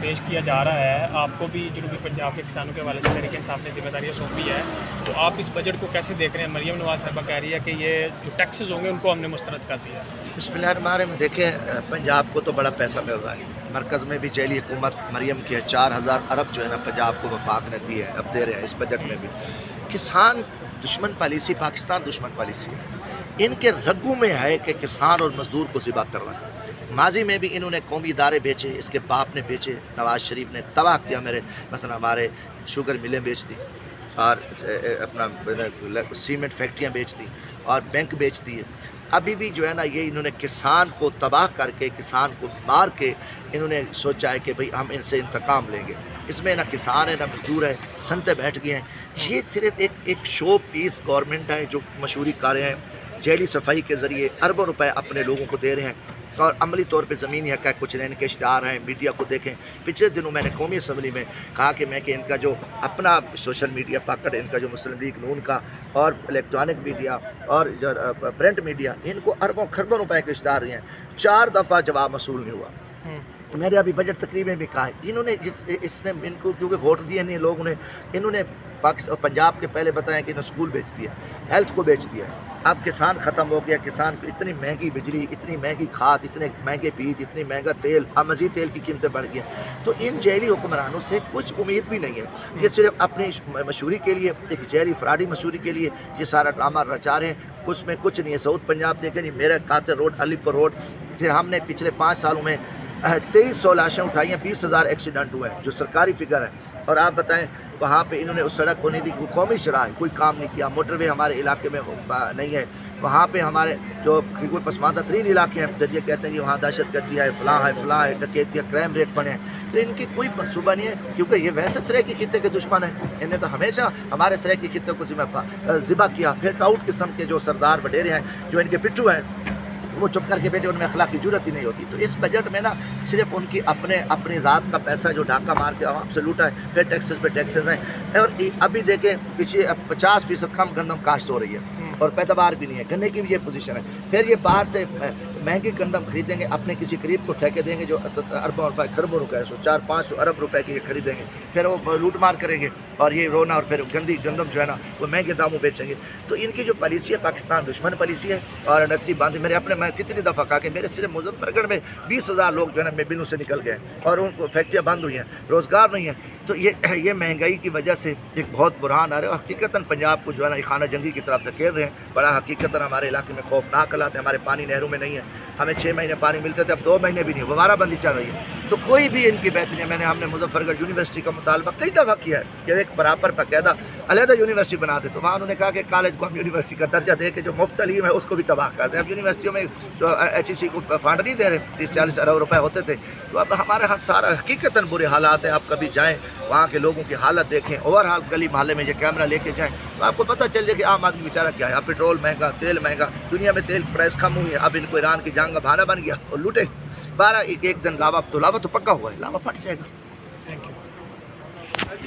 پیش کیا جا رہا ہے، آپ کو بھی جنوبی پنجاب کے کسانوں کے حوالے سے تحریک انصاف نے ذمہ داریاں سونپی ہے، تو آپ اس بجٹ کو کیسے دیکھ رہے ہیں؟ مریم نواز صاحبہ کہہ رہی ہے کہ یہ جو ٹیکسز ہوں گے ان کو ہم نے مسترد کر دیا۔ بسم اللہ الرحمن الرحیم۔ دیکھیں، پنجاب کو تو بڑا پیسہ مل رہا ہے، مرکز میں بھی جیلی حکومت مریم کی ہے، 4000 ارب جو ہے نا پنجاب کو وفاق نے دی ہے، اب دے رہے ہیں اس بجٹ میں بھی۔ کسان دشمن پالیسی، پاکستان دشمن پالیسی ہے، ان کے رگوں میں ہے کہ کسان اور مزدور کو ذبح کرنا۔ ماضی میں بھی انہوں نے قومی ادارے بیچے، اس کے باپ نے بیچے، نواز شریف نے تباہ کیا، مثلا ہمارے شوگر ملیں بیچ دی اور اپنا سیمنٹ فیکٹریاں بیچ دی اور بینک بیچ دی ہے۔ ابھی بھی جو ہے نا یہ انہوں نے کسان کو تباہ کر کے، کسان کو مار کے انہوں نے سوچا ہے کہ بھئی ہم ان سے انتقام لیں گے۔ اس میں نہ کسان ہے نہ مزدور ہے، سنتے بیٹھ گئے ہیں۔ یہ صرف ایک شو پیس گورنمنٹ ہے جو مشہوری کارے ہیں، جیلی صفائی کے ذریعے اربوں روپے اپنے لوگوں کو دے رہے ہیں اور عملی طور پہ زمینی حق ہے کچھ نہیں۔ ان کے اشتہار ہیں، میڈیا کو دیکھیں۔ پچھلے دنوں میں نے قومی اسمبلی میں کہا کہ ان کا جو اپنا سوشل میڈیا پاکٹ، ان کا جو مسلم لیگ نون کا اور الیکٹرانک میڈیا اور جو پرنٹ میڈیا، ان کو اربوں خربوں روپے کے اشتہار دیے ہیں، 4 دفعہ جواب موصول نہیں ہوا۔ میں نے ابھی بجٹ تقریب میں بھی کہا ہے، انہوں نے اس نے ان کو کیونکہ ووٹ دیے نہیں لوگوں نے، انہوں نے پنجاب کے پہلے بتائیں کہ انہوں نے اسکول بیچ دیا، ہیلتھ کو بیچ دیا۔ اب کسان ختم ہو گیا، کسان کو اتنی مہنگی بجلی، اتنی مہنگی کھاد، اتنے مہنگے بیج، اتنی مہنگا تیل، اب مزید تیل کی قیمتیں بڑھ گئی ہیں۔ تو ان جیلی حکمرانوں سے کچھ امید بھی نہیں ہے، یہ صرف اپنی مشہوری کے لیے، ایک جیلی فراڈی مشہوری کے لیے یہ سارا ڈرامہ رچا رہے ہیں، اس میں کچھ نہیں ہے۔ سعود پنجاب دیکھیں نہیں، میرا قاتل روڈ، علی پور روڈ، ہم نے پچھلے 5 سالوں میں 2300 لاشیں اٹھائی ہیں، 20,000 ایکسیڈنٹ ہوئے ہیں جو سرکاری فگر ہے۔ اور آپ بتائیں وہاں پہ انہوں نے اس سڑک کو نہیں دی، کوئی قومی شرح ہے، کوئی کام نہیں کیا۔ موٹر وے ہمارے علاقے میں نہیں ہے، وہاں پہ ہمارے جو کوئی پسماندہ ترین علاقے ہیں درجے کہتے ہیں کہ وہاں دہشت گردی ہے، فلاں ہے، ڈکیتی ہے، کرائم ریٹ بڑھے ہیں، تو ان کی کوئی منصوبہ نہیں ہے، کیونکہ یہ ویسے سرائیکی خطے کے دشمن ہیں۔ انہوں نے تو ہمیشہ ہمارے سرائیکی خطے کو ذبح کیا۔ پھر ٹاؤٹ قسم کے جو سردار وڈیرے ہیں، جو ان کے پٹھو ہیں، وہ چپ کر کے بیٹھے، ان میں اخلاق کی جرت ہی نہیں ہوتی۔ تو اس بجٹ میں نا صرف ان کی اپنی ذات کا پیسہ جو ڈھاکہ مار کے عوام سے لوٹا ہے، پھر ٹیکسز پہ ٹیکسز ہیں۔ اور ابھی دیکھیں پیچھے 50% کم گندم کاشت ہو رہی ہے اور پیداوار بھی نہیں ہے، گنے کی بھی یہ پوزیشن ہے۔ پھر یہ باہر سے مہنگی گندم خریدیں گے، اپنے کسی قریب کو ٹھیکے دیں گے جو اربوں روپے، خربوں روپے، 400-500 ارب روپے کی یہ خریدیں گے، پھر وہ لوٹ مار کریں گے اور یہ رونا، اور پھر گندی گندم جو ہے نا وہ مہنگے داموں بیچیں گے۔ تو ان کی جو پالیسی ہے پاکستان دشمن پالیسی ہے، اور انڈسٹری بند ہے۔ میں کتنی دفعہ کہا کہ میرے صرف مظفر گڑھ میں 20,000 لوگ جو ہے نا بلوں سے نکل گئے اور ان کو فیکٹریاں بند ہوئی ہیں، روزگار نہیں ہے۔ تو یہ مہنگائی کی وجہ سے ایک بہت برہان آ رہا ہے، اور حقیقتاً پنجاب کو جو ہے نا خانہ جنگی کی طرف دھکیل رہے ہیں۔ بڑا حقیقتاً ہمارے علاقے میں خوفناک حالات ہیں، ہمارے پانی نہروں میں نہیں ہے، ہمیں 6 مہینے پانی ملتے تھے، اب 2 مہینے بھی نہیں، وبارہ بندی چل رہی ہے۔ تو کوئی بھی ان کی بہتری ہے۔ ہم نے مظفر گڑھ یونیورسٹی کا مطالبہ کئی دفعہ کیا ہے کہ ایک برابر باقاعدہ علیحدہ یونیورسٹی بنا دے، تو وہاں انہوں نے کہا کہ کالج کو ہم یونیورسٹی کا درجہ دے کے جو مفت تعلیم ہے اس کو بھی تباہ کر دیں۔ اب یونیورسٹیوں میں جو HEC کو فنڈ نہیں دے رہے، 30-40 ارب روپے ہوتے تھے، تو اب ہمارے ہاں سارا حقیقتاً برے حالات ہیں۔ آپ کبھی جائیں وہاں کے لوگوں کی حالت دیکھیں، اوور حال گلی محلے میں یہ کیمرہ لے کے جائیں تو آپ کو پتہ چل جائے کہ عام آدمی بیچارہ کیا ہے۔ اب پیٹرول مہنگا، تیل مہنگا، دنیا میں تیل پرائس کم ہوئی ہے، اب ان کو ایران کی جنگ کا بہانہ بن گیا اور لوٹے۔ 12 ایک دن لاوا تو پکا ہوا ہے، لاوا پھٹ جائے گا۔